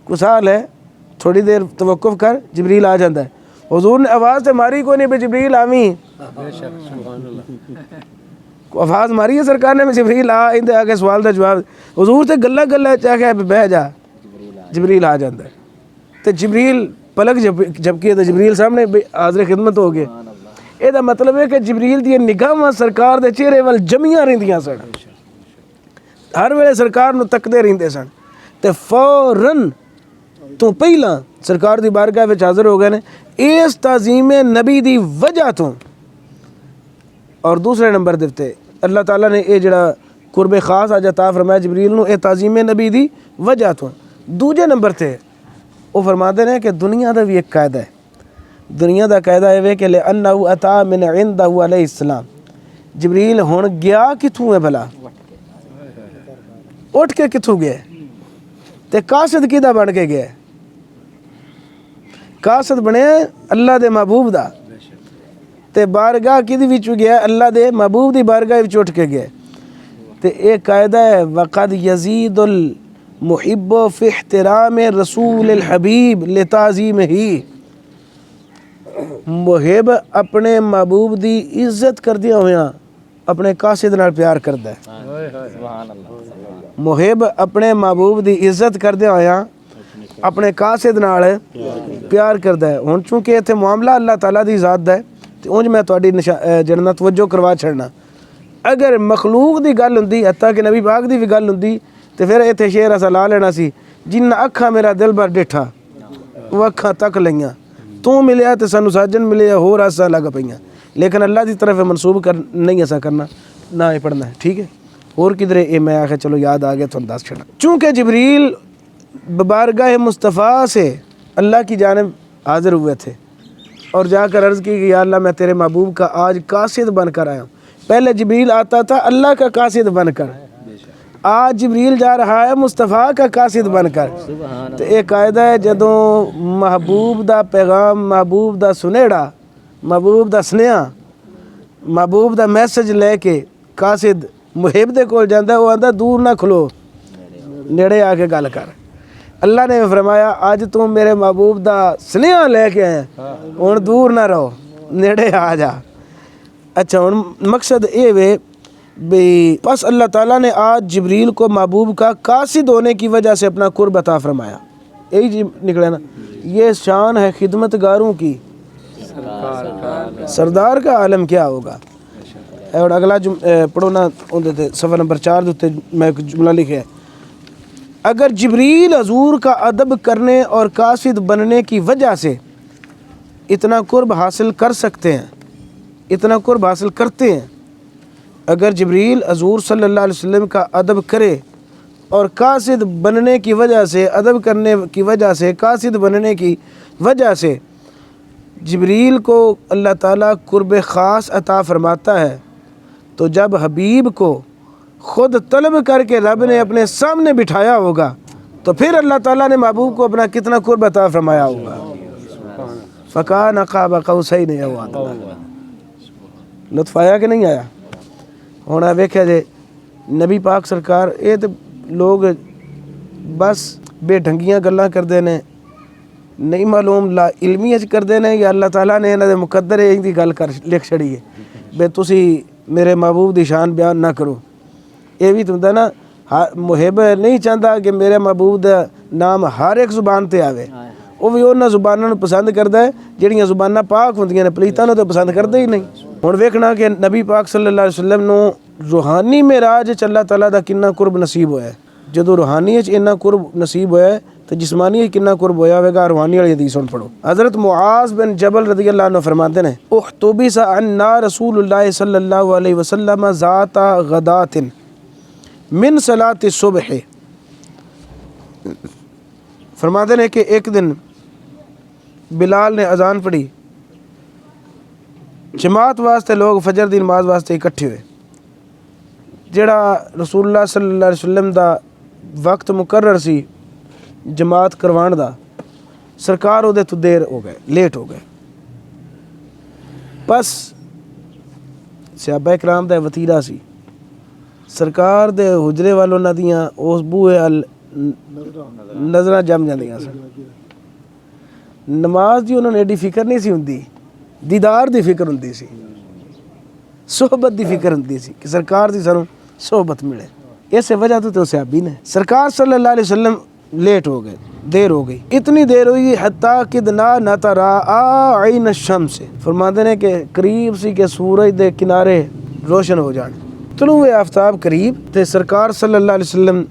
کو سال ہے تھوڑی دیر توقف کر، جبریل آ جاتا ہے۔ حضور نے آواز تے ماری کوئی نہیں بھی جبریل آویں، آواز ماری ہے سرکار نے جبریل آ اندے آ کے سوال دا جواب، حضور تے گلا گلا چاہ کے بہ جا، جبریل آ جاتا ہے۔ تے جبریل پلک جھپکی تو جبریل سامنے حاضر خدمت ہو گئے۔ یہ دا مطلب ہے کہ جبریل دی نگاہاں سرکار دے چہرے وال جمیاں رہندیاں سن، ہر ویلے سرکار نو تکدے رہندے سن، تے فوراً تو پہلا سرکار دی بارگاہ وچ حاضر ہو گئے نے اس تعظیم نبی دی وجہ تو۔ اور دوسرے نمبر دیتے اللہ تعالیٰ نے یہ جڑا قرب خاص آج عطا فرمایا جبریل نو، اے تعظیم نبی دی وجہ تو۔ دوجے نمبر تے وہ فرماتے ہیں کہ دنیا دا بھی ایک قاعدہ ہے، دنیا دا قاعدہ ہے کہ لِأَنَّهُ أَتَى مِنْ عِنْدَهُ علیہ السلام، جبریل ہون گیا کتھوں ہے بھلا، اٹھ کے کتھوں گیا تے قاصد کیدا بن کے گیا، قاصد بنے اللہ دے محبوب دا، تے بارگاہ کدی وچ گیا اللہ دے محبوب دی بارگاہ وچ اٹھ کے گیا۔ تے ایک قاعدہ ہے وقد یزید المحب فی احترام رسول الحبیب لتعظیمہ، محب اپنے محبوب دی عزت کردیا ہویا اپنے قاصد نال پیار کردا ہے، محب اپنے محبوب دی عزت کردیا ہویا اپنے قاصد نال پیار کردا ہے۔ ہن چونکہ ایتھے معاملہ اللہ تعالیٰ دی ذات دا ہے تے اونج میں تہاڈی جڑنا توجہ کروا چھڑنا، اگر مخلوق دی گل ہوندی حتیٰ کہ نبی پاک دی بھی گل ہوندی تے پھر ایتھے شعر اسا لا لینا سی جنہ اکھاں میرا دل بھر ڈٹھا وہ اکھاں تک لئیاں، تو ملیا تے سانو ساجن ملیا ہور آساں لگ پئیاں، لیکن اللہ دی طرف منسوب کر نہیں ایسا کرنا، نہ یہ پڑھنا ہے، ٹھیک ہے۔ اور کدھر یہ میں آخر چلو یاد آ گیا تو انداز چھڑا، چونکہ جبریل بارگاہ مصطفیٰ سے اللہ کی جانب حاضر ہوئے تھے اور جا کر عرض کی کہ یا اللہ میں تیرے محبوب کا آج قاصد بن کر آیا ہوں۔ پہلے جبریل آتا تھا اللہ کا قاصد بن کر، آج جبریل جا رہا ہے مصطفیٰ کا قاصد بن کر۔ تو ایک قاعدہ ہے جدوں محبوب دا پیغام، محبوب دا سنیڑا، محبوب دا سنیا، محبوب دا میسج لے کے قاصد محب دے کول جاندا ہے، وہ آندا دور نہ کھلو نیڑے آ کے گل کر۔ اللہ نے فرمایا آج تم میرے محبوب دا سنیا لے کے آئے ہن دور نہ رہو نیڑے آ جا۔ اچھا ہن مقصد یہ وے بھی پس اللہ تعالیٰ نے آج جبریل کو محبوب کا قاصد ہونے کی وجہ سے اپنا قرب عطا فرمایا، یہی جی نکلے نا، یہ شان ہے خدمت گاروں کی، سردار کا عالم کیا ہوگا۔ اور اگلا پڑھو نا تھے صفحہ نمبر 4 دوتے میں ایک جملہ لکھے ہے، اگر جبریل حضور کا ادب کرنے اور قاصد بننے کی وجہ سے اتنا قرب حاصل کر سکتے ہیں، اتنا قرب حاصل کرتے ہیں، اگر جبریل حضور صلی اللہ علیہ وسلم کا ادب کرے اور قاصد بننے کی وجہ سے، ادب کرنے کی وجہ سے، قاصد بننے کی وجہ سے جبریل کو اللہ تعالیٰ قرب خاص عطا فرماتا ہے، تو جب حبیب کو خود طلب کر کے رب نے اپنے سامنے بٹھایا ہوگا تو پھر اللہ تعالیٰ نے محبوب کو اپنا کتنا قرب عطا فرمایا ہوگا۔ فَكَانَ قَابَ قَوْسَيْنِ أَوْ أَدْنَىٰ۔ لطف آیا کہ نہیں آیا؟ ہوں ویکھیا جے نبی پاک سرکار یہ تو لوگ بس بے ڈھنگیاں گلاں کردے نے، نہیں معلوم لا علمی کردے نے یا اللہ تعالیٰ نے انہاں دے مقدر ان دی گل کر لکھ چھڑی ہے بے تسی میرے محبوب دی شان بیان نہ کرو۔ یہ بھی تو ہوندا نا، محب نہیں چاہتا کہ میرے محبوب دا نام ہر ایک زبان تے آوے، وہ بھی انہاں زباناں نوں پسند کردا ہے جہڑیاں زباناں پاک ہوندیاں نے، پلیتاں نوں تو پسند کردا ہی نہیں۔ ہن ویکھنا کہ نبی پاک صلی اللہ علیہ وسلم نوں روحانی معراج وچ اللہ تعالیٰ دا کنا قرب نصیب ہویا ہے۔ جدوں روحانی وچ اتنا قرب نصیب ہویا ہے تو جسمانی وچ کنا قرب ہویا ہوے گا۔ روحانی والی حدیث سن پڑھو۔ حضرت معاذ بن جبل رضی اللہ عنہ فرماتے ہیں احتبس عنا رسول اللہ صلی اللہ علیہ وسلم ذات غدات من صلاۃ الصبح، فرماتے ہیں کہ ایک دن بلال نے اذان پڑھی، جماعت واسطے لوگ فجر دی نماز واسطے اکٹھے ہوئے، جڑا رسول اللہ صلی اللہ علیہ وسلم دا وقت مقرر سی جماعت کروان دا، سرکار وہ تو دیر ہو گئے، لیٹ ہو گئے۔ بس صحابہ کرام دا وتیرہ سی، سرکار دے حجرے والوں نہ دیاں اس بوئے نظراں جم جاندیاں سن۔ نماز دی انہوں نے ایڈی فکر نہیں سی ہوندی، دیدار دی فکر ہوندی سی، صحبت دی فکر ہوندی سی کہ سرکار دی سانوں صحبت ملے۔ اس وجہ تو صحابی نے سرکار صلی اللہ علیہ وسلم لیٹ ہو گئے، دیر ہو گئی، اتنی دیر ہوئی حتیٰ کدنا نتراء عین الشمس، فرماتے ہیں کہ قریب سی کہ سورج دے کنارے روشن ہو جان، طلوع آفتاب قریب تے سرکار صلی اللہ علیہ وسلم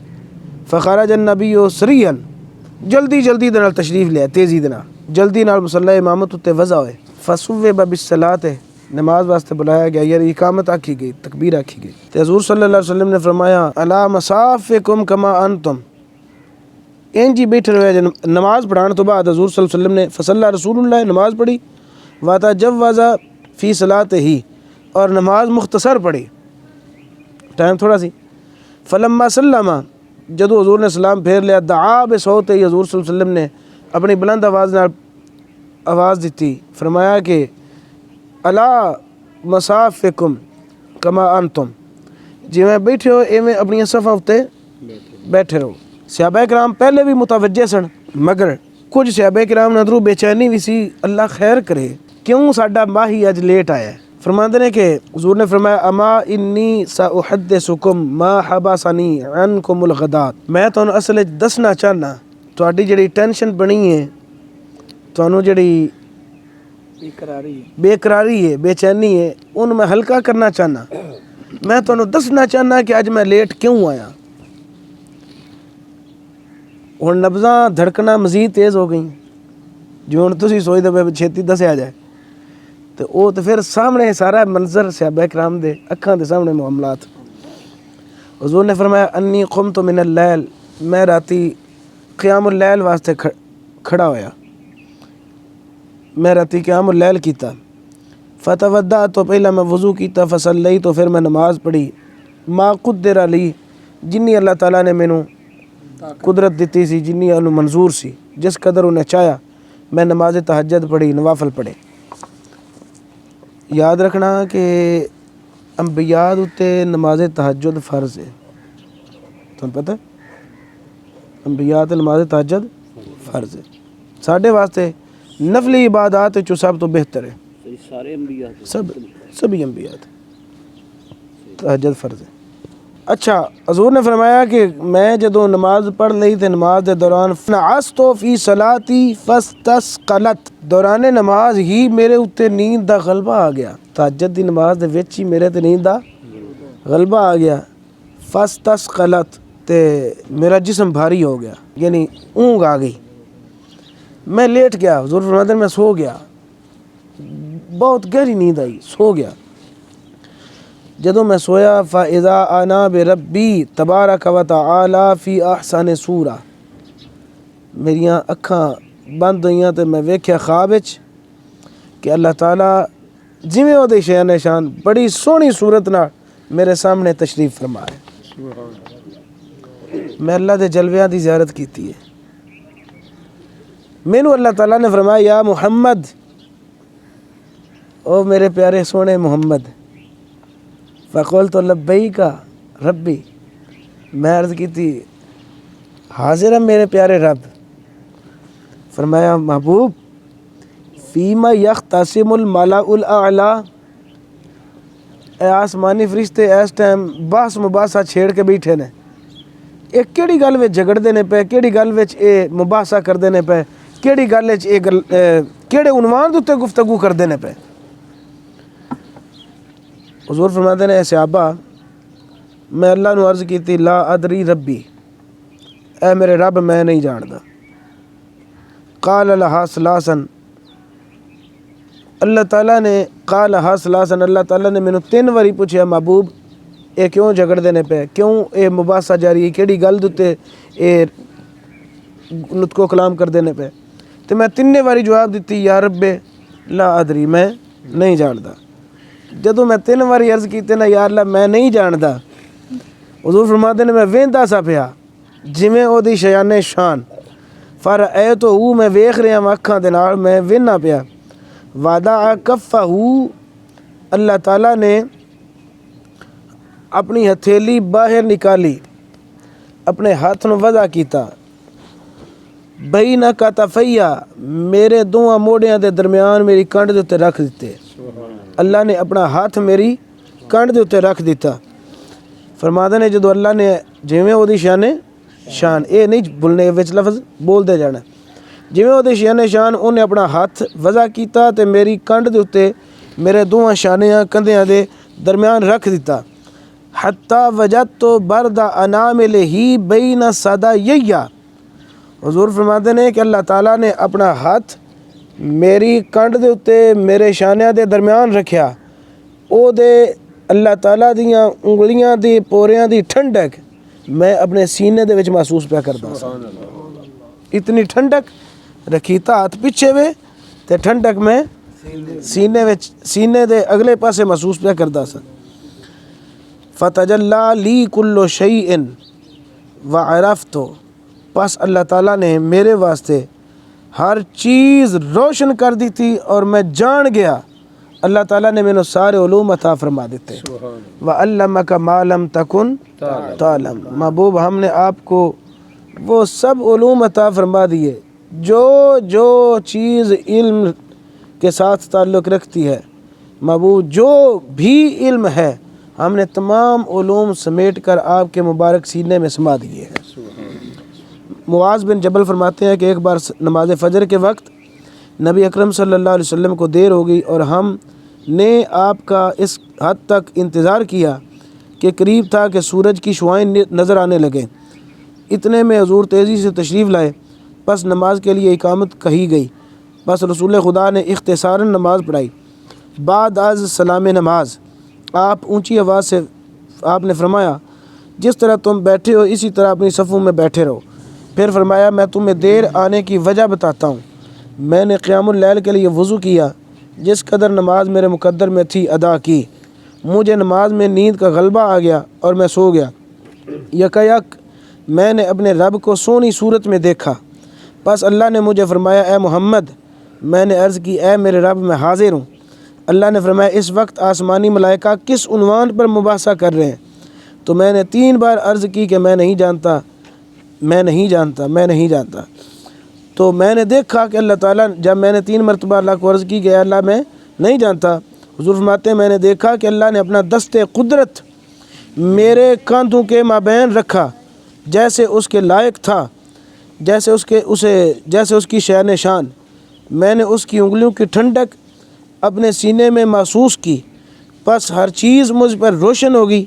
فخرج النبی سریعا، جلدی جلدی دے نال تشریف لیا، تیزی دے نال جلدی نال مصلی امامت تے وضع ہوئے، فصوب بالصلاۃ، نماز واسطے بلایا گیا، یعنی اقامت آکھی گئی، تکبیر آکھی گئی، تے حضور صلی اللہ علیہ وسلم نے فرمایا الا مصافکم کما انتم، جی بیٹھے رہے۔ نماز پڑھان تو بعد حضور صلی اللہ علیہ وسلم نے فصلی رسول اللہ، نماز پڑھی، وتجوز فی صلاتہ، اور نماز مختصر پڑھی، ٹائم تھوڑا سی۔ فلما سلم، جدو حضور نے سلام پھیر لیا، دعا بصوت، حضور صلی اللہ علیہ وسلم نے اپنی بلند آواز نال آواز دیتی، فرمایا کہ الا مصافکم کما انتم، جی میں بیٹھے ہو ایویں اپنی صفاں اتے بیٹھے رہو۔ صحابہ کرام پہلے بھی متوجہ سن، مگر کچھ صحابہ کرام نے اندروں بے چینی بھی سی، اللہ خیر کرے کیوں ساڈا ماہی اج لیٹ آیا ہے۔ فرماتے ہیں کہ حضور نے فرمایا اما انی ساحدثکم ما حبسنی عنکم الغدات، میں تانوں اصل دسنا چاہنا تہاڈی جڑی ٹینشن بنی ہے، تانوں جڑی بے قراری ہے، بے چینی ہے، ان میں ہلکا کرنا چاہنا، میں تانوں دسنا چاہنا کہ اج میں لیٹ کیوں آیا۔ ہن نبضاں دھڑکنا مزید تیز ہو گئی، جو ہن تسی سوچ دے پے چھیتی دسیا جائے تو وہ تو پھر سامنے سارا منظر صحابہ کرام دے اکھاں دے سامنے معاملات۔ حضور نے فرمایا انی قمت من اللیل، میں راتی قیام اللیل واسطے کھڑا ہویا، میں راتی قیام اللیل کیتا، فتودعت، تو پہلا میں وضو کیتا، فصلیت، تو پھر میں نماز پڑھی، ما قدر علی، جنی اللہ تعالیٰ نے مینوں قدرت دیتی سی، جنی انہوں منظور سی، جس قدر انہیں چاہیا میں نماز تہجد پڑھی، نوافل پڑھے۔ یاد رکھنا کہ انبیاء تے نماز تہجد فرض ہے، تمہیں پتہ انبیاء تے نماز تہجد فرض ہے، ساڈے واسطے نفلی عبادات چو سب تو بہتر ہے، سارے انبیاء سبھی انبیاء تہجد فرض ہے۔ اچھا، حضور نے فرمایا کہ میں جدوں نماز پڑھ لئی تے نماز دے دوران فنعست فی صلاتی فاستثقلت، دوران نماز ہی میرے اوتے نیند دا غلبہ آ گیا، تہجد دی نماز دے وچ ہی میرے تے نیند دا غلبہ آ گیا، فاستثقلت، تے میرا جسم بھاری ہو گیا، یعنی اونگ آ گئی، میں لیٹ گیا، حضور فرماتے ہیں میں سو گیا، بہت گہری نیند آئی، سو گیا۔ جدوں میں سویا فَإِذَا أَنَا بِرَبِّي تَبَارَكَ وَتَعَالَى فِي أَحْسَنِ صُورَةٍ، میریاں اکھاں بند ہوئیاں تے میں ویکھیا خواب وچ کہ اللہ تعالیٰ جویں او دے شان نشان بڑی سونی صورت نال میرے سامنے تشریف فرما ہے۔ میں اللہ دے جلویاں دی زیارت کیتی ہے، مینوں اللہ تعالیٰ نے فرمایا یا محمد، او میرے پیارے سونے محمد، فقلت لبیک ربی، میں عرض کی تھی حاضر ہے میرے پیارے رب۔ فرمایا محبوب فیما یختصم الملأ الاعلیٰ، اے آسمانی فرشتے اس ٹائم بحث مباحثہ چھیڑ کے بیٹھے نے، ایک کیڑی گل وچ جھگڑ دینے پے، کیڑی گل وچ اے مباحثہ کر دینے پے، کیڑی گل وچ کیڑے عنوان دے گفتگو کر دینے پے۔ حضور فرماتے ہیں اے صحابہ میں اللہ نو عرض کیتی لا ادری ربی، اے میرے رب میں نہیں جاندا۔ قال لہا ثلاثاً، اللہ تعالیٰ نے قال لہا ثلاثاً، اللہ تعالیٰ نے مینوں 3 واری پوچھیا محبوب اے کیوں جھگڑ دینے پے، کیوں اے مباحثہ جاری ہے، کیڑی گل دے اے نطق و کلام کر دینے پے، تو میں 3 واری جواب دیتی یا رب لا ادری، میں نہیں جاندا۔ جدوں میں 3 واری عرض کیتے نا یا اللہ میں نہیں جاندا، حضور فرماتے نے میں ویندا سا پیا جویں او دی شان شان، فرأیتہ میں ویکھ رہا ہاں اکھاں دے نال، میں وینا پیا، وضع کفہ، اللہ تعالیٰ نے اپنی ہتھیلی باہر نکالی، اپنے ہاتھ نو وضع کیتا، بین کتفیہ، میرے دونوں موڑیاں دے درمیان میری کنڈ دے اتے رکھ دیتے، اللہ نے اپنا ہاتھ میری کنڈ دے اتے رکھ دیتا۔ فرماتے نے جدو اللہ نے جویں او دی شان اے نہیں بولنے وچ لفظ بول دے جانا، جویں او دی شان انہیں اپنا ہاتھ وضع کیتا تے میری کنڈ دے اتے میرے دونوں شانیاں کندھیاں دے درمیان رکھ دیتا، حتی وجدت برد اناملہ بین صدیہ، حضور فرماتے ہیں کہ اللہ تعالیٰ نے اپنا ہاتھ میری کنڈ دے اتے میرے شانیاں دے درمیان رکھیا، او دے اللہ تعالیٰ دیاں انگلیاں دی پوریاں دی ٹھنڈک میں اپنے سینے دے وچ محسوس پیا کردا سا، اتنی ٹھنڈک رکھیتا ہاتھ پیچھے وے تے ٹھنڈک میں سینے دے اگلے پاسے محسوس پیا کردا سا۔ فتجلی لی کل شیء وعرفت، پس اللہ تعالیٰ نے میرے واسطے ہر چیز روشن کر دی تھی اور میں جان گیا، اللہ تعالیٰ نے مینوں سارے علوم عطا فرما دیتے۔ وعلمک ما لم تکن تعلم، محبوب ہم نے آپ کو وہ سب علوم عطا فرما دیے جو چیز علم کے ساتھ تعلق رکھتی ہے، محبوب جو بھی علم ہے ہم نے تمام علوم سمیٹ کر آپ کے مبارک سینے میں سما دیے ہیں۔ معاذ بن جبل فرماتے ہیں کہ ایک بار نماز فجر کے وقت نبی اکرم صلی اللہ علیہ وسلم کو دیر ہو گئی اور ہم نے آپ کا اس حد تک انتظار کیا کہ قریب تھا کہ سورج کی شعائیں نظر آنے لگیں، اتنے میں حضور تیزی سے تشریف لائے، پس نماز کے لیے اقامت کہی گئی، پس رسول خدا نے اختصاراً نماز پڑھائی۔ بعد از سلام نماز آپ اونچی آواز سے آپ نے فرمایا جس طرح تم بیٹھے ہو اسی طرح اپنی صفوں میں بیٹھے رہو، پھر فرمایا میں تمہیں دیر آنے کی وجہ بتاتا ہوں، میں نے قیام اللیل کے لیے وضو کیا، جس قدر نماز میرے مقدر میں تھی ادا کی، مجھے نماز میں نیند کا غلبہ آ گیا اور میں سو گیا، یکایک میں نے اپنے رب کو سونی صورت میں دیکھا، پس اللہ نے مجھے فرمایا اے محمد، میں نے عرض کی اے میرے رب میں حاضر ہوں، اللہ نے فرمایا اس وقت آسمانی ملائکہ کس عنوان پر مباحثہ کر رہے ہیں، تو میں نے 3 بار عرض کی کہ میں نہیں جانتا، تو میں نے دیکھا کہ اللہ تعالیٰ جب میں نے 3 مرتبہ اللہ کو عرض کی کہ اللہ میں نہیں جانتا، حضور فرماتے ہیں میں نے دیکھا کہ اللہ نے اپنا دست قدرت میرے کاندھوں کے مابین رکھا جیسے اس کے لائق تھا، جیسے اس کی شان شان، میں نے اس کی انگلیوں کی ٹھنڈک اپنے سینے میں محسوس کی، پس ہر چیز مجھ پر روشن ہوگی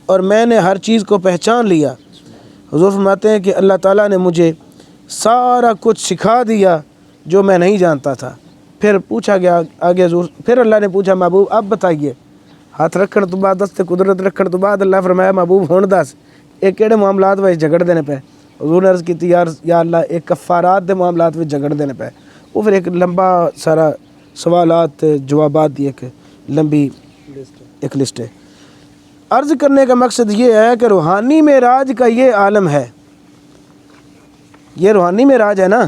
اور میں نے ہر چیز کو پہچان لیا۔ حضور فرماتے ہیں کہ اللہ تعالیٰ نے مجھے سارا کچھ سکھا دیا جو میں نہیں جانتا تھا۔ پھر پوچھا گیا آگے حضور، پھر اللہ نے پوچھا محبوب اب بتائیے، ہاتھ رکھن تو بعد دست قدرت رکھن تو بعد اللہ فرمایا محبوب ہن دس یہ کہڑے معاملات وچ جھگڑ دینے پے، حضور نے عرض کی یا اللہ ایک کفارات دے معاملات وچ جھگڑ دینے پے، وہ پھر ایک لمبا سارا سوالات جوابات دی ایک لمبی ایک لسٹ ہے۔ عرض کرنے کا مقصد یہ ہے کہ روحانی معراج کا یہ عالم ہے، یہ روحانی معراج ہے نا،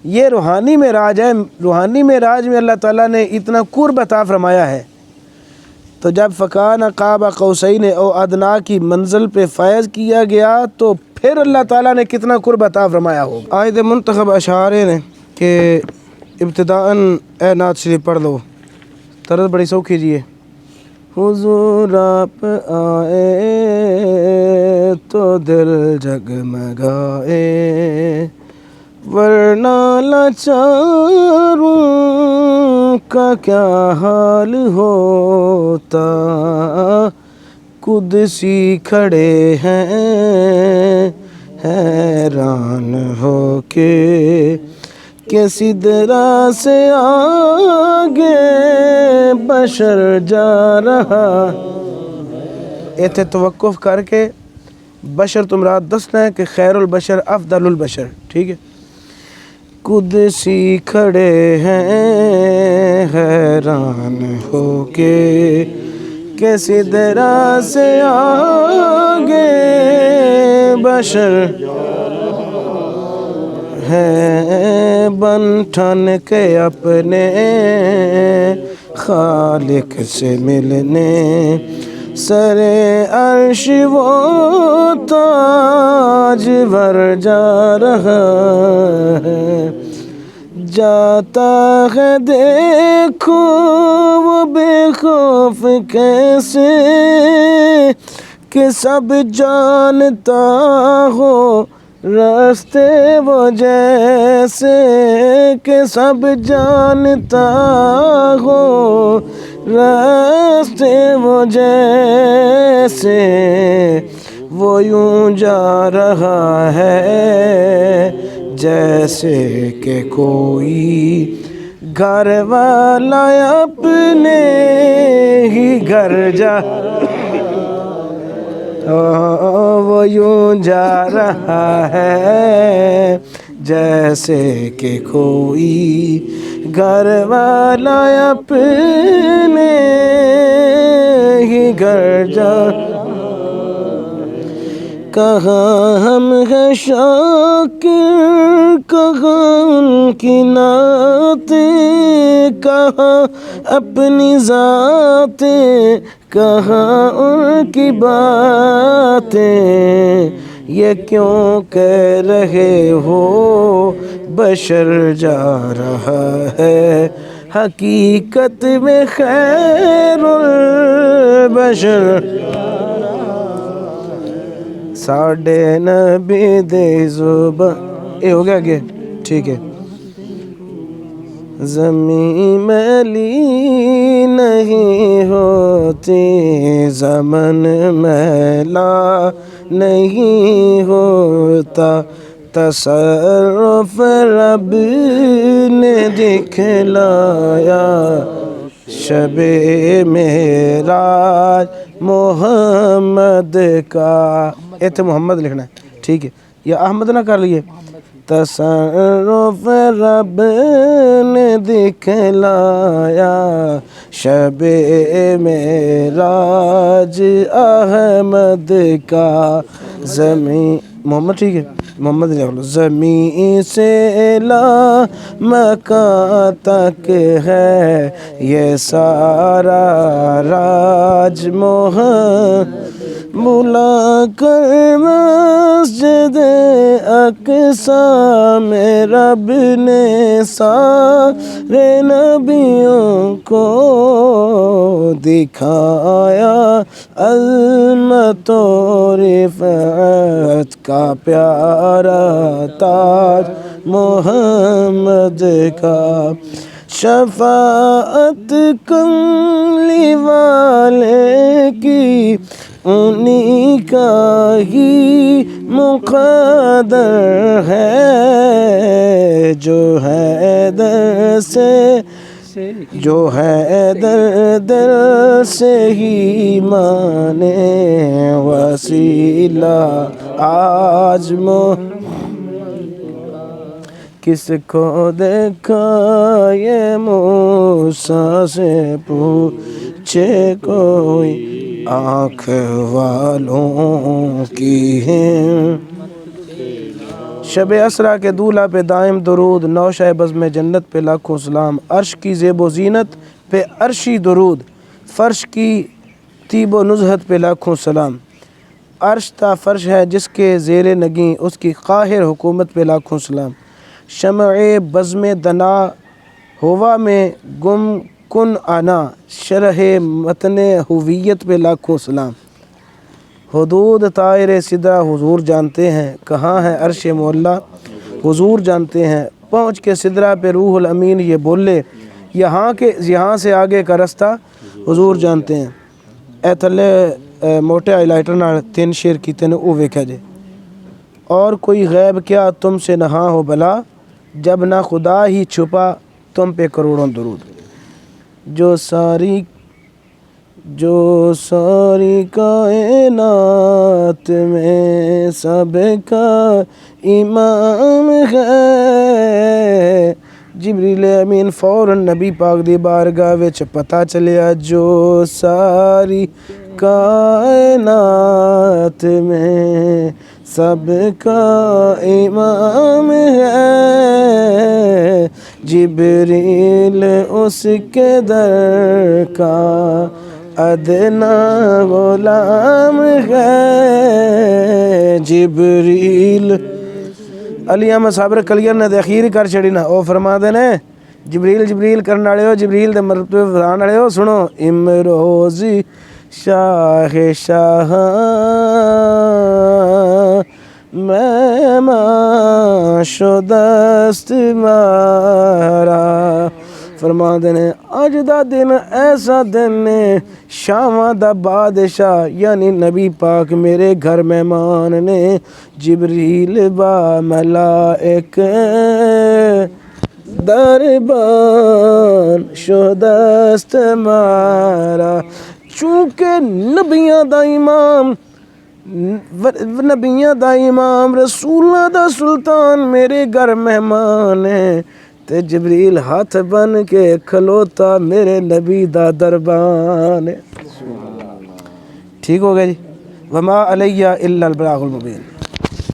یہ روحانی معراج ہے، روحانی معراج میں اللہ تعالیٰ نے اتنا قرب عطا فرمایا ہے، تو جب فکان قاب قوسین او ادنا کی منزل پہ فیض کیا گیا تو پھر اللہ تعالیٰ نے کتنا قرب عطا فرمایا ہوگا۔ آیت منتخب اشعارے نے کہ ابتداءً اے نعت شریف پڑھ لو، طرز بڑی سو کیجیے۔ حضور آپ آئے تو دل جگمگائے، ورنہ لاچاروں کا کیا حال ہوتا، قدسی کھڑے ہیں حیران ہو کے، کہ سدرا سے آگے بشر جا رہا۔ ایتھے توقف کر کے بشر تمراد دسنا ہے کہ خیر البشر افضل البشر، ٹھیک ہے۔ قدسی کھڑے ہیں حیران ہو کے، کہ سدرا سے آگے بشر ہے، بن ٹھن کے اپنے خالق سے ملنے، سر عرش وہ تاج ور جا رہا ہے، جاتا ہے دیکھو وہ بے خوف کیسے، کہ سب جانتا ہو راستے وہ جیسے، کہ سب جانتا ہو راستے وہ جیسے، وہ یوں جا رہا ہے جیسے کہ کوئی گھر والا اپنے ہی گھر جا، وہ یوں جا رہا ہے جیسے کہ کوئی گھر والا اپنے ہی گھر جا۔ کہاں ہم ہیں شاکر، کہاں ان کی نعتیں، کہاں اپنی ذاتیں، کہاں ان کی باتیں، یہ کیوں کہہ رہے ہو بشر جا رہا ہے، حقیقت میں خیر البشر ساڑھے نبی دے زبان۔ اے ہو گیا آگے، ٹھیک ہے۔ زمین میلی نہیں ہوتی، زمن میلا نہیں ہوتا، تصرف رب نے دکھلایا، شب معراج محمد کا۔ ایتھے محمد لکھنا ہے، ٹھیک ہے، یا احمد نہ کر لیے۔ تصرف رب نے دکھلایا، شب معراج احمد کا، زمین محمد، ٹھیک ہے، محمد لکھ لو۔ زمین سے لا مکان تک ہے یہ سارا راج محمد، بلا کر مسجد اقصیٰ میں رب نے سارے نبیوں کو دکھایا، عظمت و رفعت کا پیارا تاج محمد کا، شفاعت کملی والے کی انہی کا ہی مقدر ہے، جو حیدر سے، جو حیدر دل سے ہی مانے وسیلہ آج کس کو دیکھا یہ موسیٰ سے پوچھے کوئی، آنکھ والوں کی ہیں۔ شب اسرا کے دولہا پہ دائم درود، نوشہ بزم جنت پہ لاکھوں سلام، عرش کی زیب و زینت پہ عرشی درود، فرش کی طیب و نزہت پہ لاکھوں سلام، عرش تا فرش ہے جس کے زیر نگیں، اس کی قاہر حکومت پہ لاکھوں سلام، شمع بزم دنا ہوا میں گم کن آنا، شرح متن ہویت پہ لاکھوں سلام، حدود طائر سدرہ حضور جانتے ہیں، کہاں ہے عرش معلیٰ حضور جانتے ہیں، پہنچ کے سدرہ پہ روح الامین یہ بولے، یہاں سے آگے کا رستہ حضور جانتے ہیں۔ اے تھلے موٹے ہائی لائٹر نال 3 شعر کیتے نے او ویکھا جے۔ اور کوئی غیب کیا تم سے نہاں ہو بلا، جب نہ خدا ہی چھپا تم پہ کروڑوں درود، جو ساری کائنات میں سب کا امام ہے۔ جبریل امین فوراً نبی پاک دی بارگاہ وچ پتہ چلیا، جو ساری کائنات میں سب کا امام ہے، جبریل اس کے در کا ادنا غلام ہے، جبریل علی احمد صابر کلیئر نے اخیر کر چھڑی نا، او فرما دے نے جبریل کرن والے ہو، جبریل دے مرتبے بتان والے ہو، سنو امروزی شاہ میں ماشو دست مارا، فرما دینے اج دا دن ایسا دن نے، شاواں دا بادشاہ یعنی نبی پاک میرے گھر مہمان نے، جبریل با ملائک دربان شو دست مارا، چونکہ نبیاں دا امام رسولاں دا سلطان میرے گھر مہمان ہے، تے جبریل ہاتھ بن کے کھلوتا میرے نبی دا دربان ہے۔ ٹھیک ہو گیا جی؟ وما علیہ الا البلاغ المبین۔